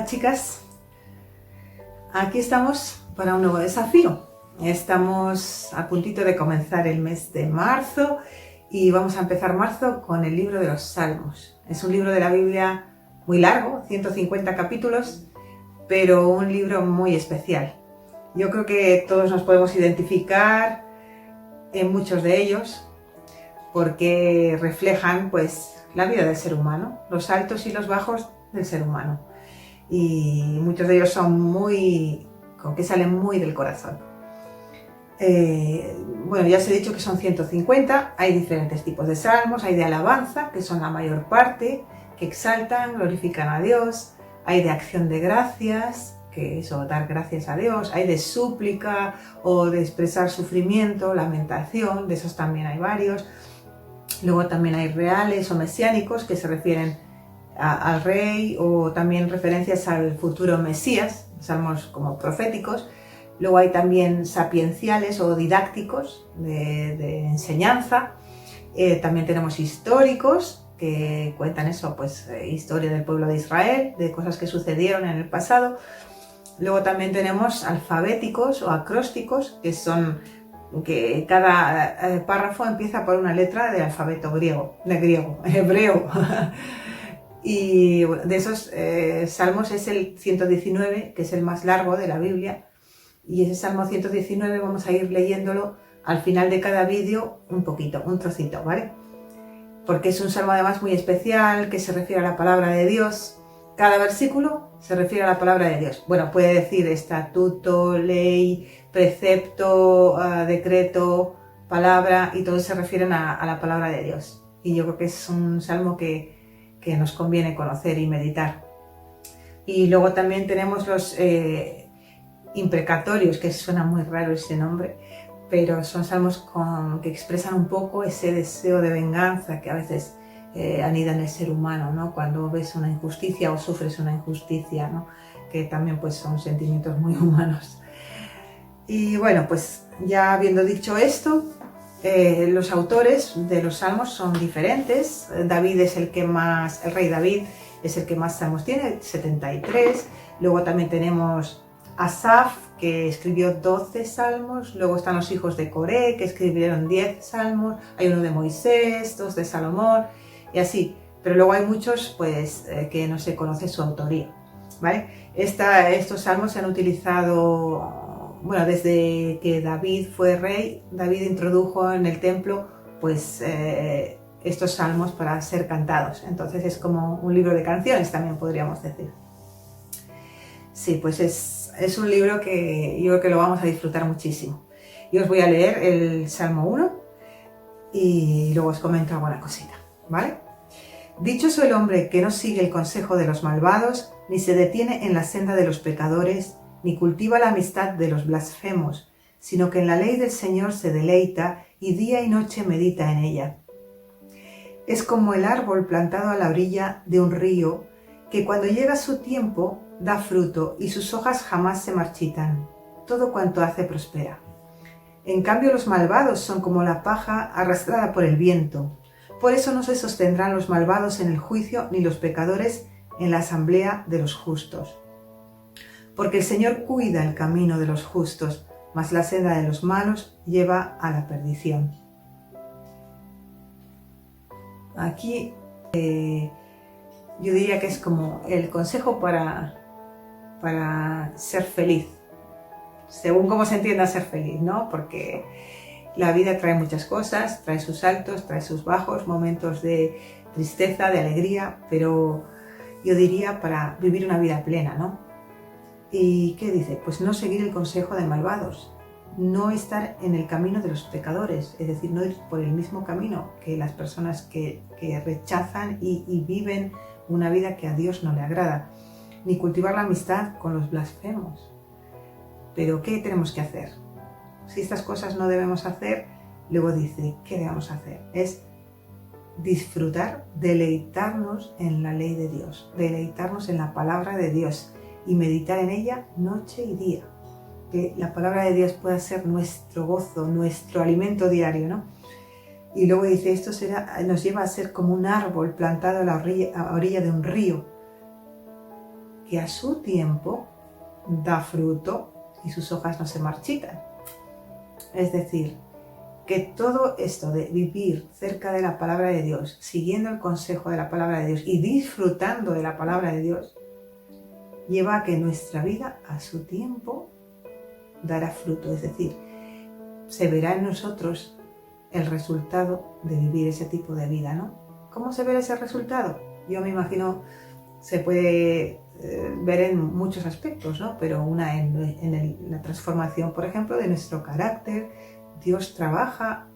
chicas, aquí estamos para un nuevo desafío. Estamos a puntito de comenzar el mes de marzo y vamos a empezar marzo con el libro de los Salmos. Es un libro de la Biblia muy largo, 150 capítulos, pero un libro muy especial. Yo creo que todos nos podemos identificar en muchos de ellos porque reflejan pues la vida del ser humano, los altos y los bajos del ser humano. Y muchos de ellos son que salen muy del corazón. Bueno, ya os he dicho que son 150, hay diferentes tipos de salmos, hay de alabanza, que son la mayor parte, que exaltan, glorifican a Dios, hay de acción de gracias, que es dar gracias a Dios, hay de súplica o de expresar sufrimiento, lamentación, de esos también hay varios. Luego también hay reales o mesiánicos que se refieren al rey o también referencias al futuro Mesías, salmos como proféticos. Luego hay también sapienciales o didácticos de enseñanza. También tenemos históricos que cuentan eso, pues historia del pueblo de Israel, de cosas que sucedieron en el pasado. Luego también tenemos alfabéticos o acrósticos, que son que cada párrafo empieza por una letra del alfabeto hebreo. Y de esos salmos es el 119, que es el más largo de la Biblia. Y ese Salmo 119 vamos a ir leyéndolo al final de cada vídeo un poquito, un trocito, ¿vale? Porque es un salmo además muy especial, que se refiere a la palabra de Dios. Cada versículo se refiere a la palabra de Dios. Bueno, puede decir estatuto, ley, precepto, decreto, palabra, y todos se refieren a la palabra de Dios. Y yo creo que es un salmo que nos conviene conocer y meditar. Y luego también tenemos los imprecatorios, que suena muy raro ese nombre, pero son salmos que expresan un poco ese deseo de venganza que a veces anida en el ser humano, ¿no? Cuando ves una injusticia o sufres una injusticia, ¿no? Que también pues son sentimientos muy humanos. Y bueno, pues ya habiendo dicho esto, los autores de los salmos son diferentes. David es el rey David es el que más salmos tiene, 73. Luego también tenemos Asaf, que escribió 12 salmos. Luego están los hijos de Coré, que escribieron 10 salmos. Hay uno de Moisés, 2 de Salomón, y así. Pero luego hay muchos pues, que no se conoce su autoría, ¿vale? Estos salmos se han utilizado, bueno, desde que David fue rey. David introdujo en el templo pues, estos salmos para ser cantados. Entonces es como un libro de canciones, también podríamos decir. Sí, pues es un libro que yo creo que lo vamos a disfrutar muchísimo. Yo os voy a leer el Salmo 1 y luego os comento alguna cosita, ¿vale? Dichoso el hombre que no sigue el consejo de los malvados, ni se detiene en la senda de los pecadores, ni cultiva la amistad de los blasfemos, sino que en la ley del Señor se deleita y día y noche medita en ella. Es como el árbol plantado a la orilla de un río, que cuando llega su tiempo da fruto y sus hojas jamás se marchitan. Todo cuanto hace prospera. En cambio los malvados son como la paja arrastrada por el viento. Por eso no se sostendrán los malvados en el juicio, ni los pecadores en la asamblea de los justos. Porque el Señor cuida el camino de los justos, mas la senda de los malos lleva a la perdición. Aquí yo diría que es como el consejo para ser feliz, según cómo se entienda ser feliz, ¿no? Porque la vida trae muchas cosas, trae sus altos, trae sus bajos, momentos de tristeza, de alegría, pero yo diría para vivir una vida plena, ¿no? ¿Y qué dice? Pues no seguir el consejo de malvados, no estar en el camino de los pecadores, es decir, no ir por el mismo camino que las personas que rechazan y viven una vida que a Dios no le agrada, ni cultivar la amistad con los blasfemos. Pero ¿qué tenemos que hacer? Si estas cosas no debemos hacer, luego dice, ¿qué debemos hacer? Es disfrutar, deleitarnos en la ley de Dios, deleitarnos en la palabra de Dios y meditar en ella noche y día. Que la palabra de Dios pueda ser nuestro gozo, nuestro alimento diario, ¿no? Y luego dice, esto nos lleva a ser como un árbol plantado a la orilla de un río, que a su tiempo da fruto y sus hojas no se marchitan. Es decir, que todo esto de vivir cerca de la palabra de Dios, siguiendo el consejo de la palabra de Dios y disfrutando de la palabra de Dios, lleva a que nuestra vida a su tiempo dará fruto. Es decir, se verá en nosotros el resultado de vivir ese tipo de vida, ¿no? ¿Cómo se ve ese resultado? Yo me imagino se puede ver en muchos aspectos, ¿no? Pero una en la transformación, por ejemplo, de nuestro carácter. Dios trabaja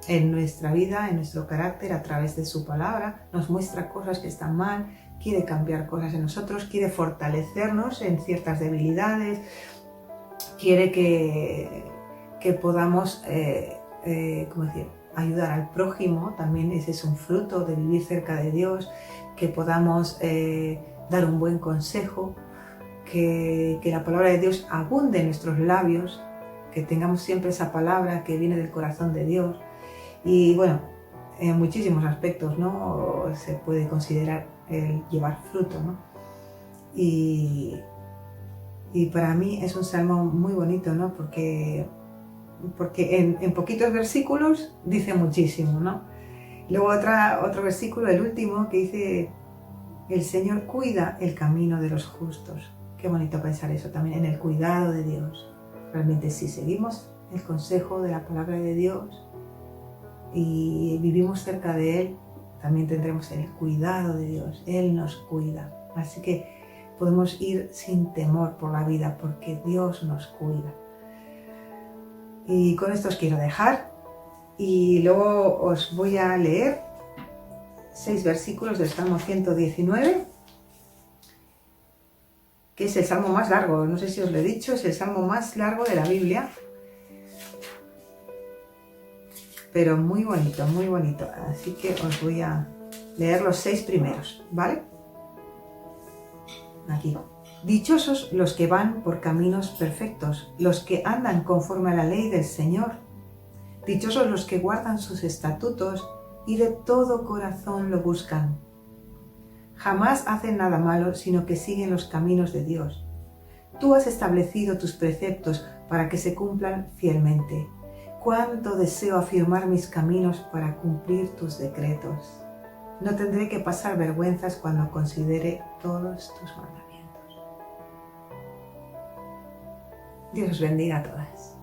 en nuestra vida, en nuestro carácter a través de su palabra, nos muestra cosas que están mal, quiere cambiar cosas en nosotros, quiere fortalecernos en ciertas debilidades, quiere que podamos ¿cómo decir? Ayudar al prójimo, también ese es un fruto de vivir cerca de Dios, que podamos dar un buen consejo, que la palabra de Dios abunde en nuestros labios, que tengamos siempre esa palabra que viene del corazón de Dios. Y bueno, en muchísimos aspectos, ¿no? Se puede considerar el llevar fruto, ¿no? Y para mí es un salmo muy bonito, ¿no? Porque en poquitos versículos dice muchísimo, ¿no? Luego otro versículo, el último, que dice: el Señor cuida el camino de los justos. Qué bonito pensar eso también, en el cuidado de Dios. Realmente, si seguimos el consejo de la palabra de Dios y vivimos cerca de Él, también tendremos el cuidado de Dios. Él nos cuida. Así que podemos ir sin temor por la vida porque Dios nos cuida. Y con esto os quiero dejar y luego os voy a leer 6 versículos del Salmo 119, que es el salmo más largo, no sé si os lo he dicho, es el salmo más largo de la Biblia, pero muy bonito, así que os voy a leer los 6 primeros, ¿vale? Aquí. Dichosos los que van por caminos perfectos, los que andan conforme a la ley del Señor. Dichosos los que guardan sus estatutos y de todo corazón lo buscan. Jamás hacen nada malo, sino que siguen los caminos de Dios. Tú has establecido tus preceptos para que se cumplan fielmente. Cuánto deseo afirmar mis caminos para cumplir tus decretos. No tendré que pasar vergüenzas cuando considere todos tus mandamientos. Dios os bendiga a todas.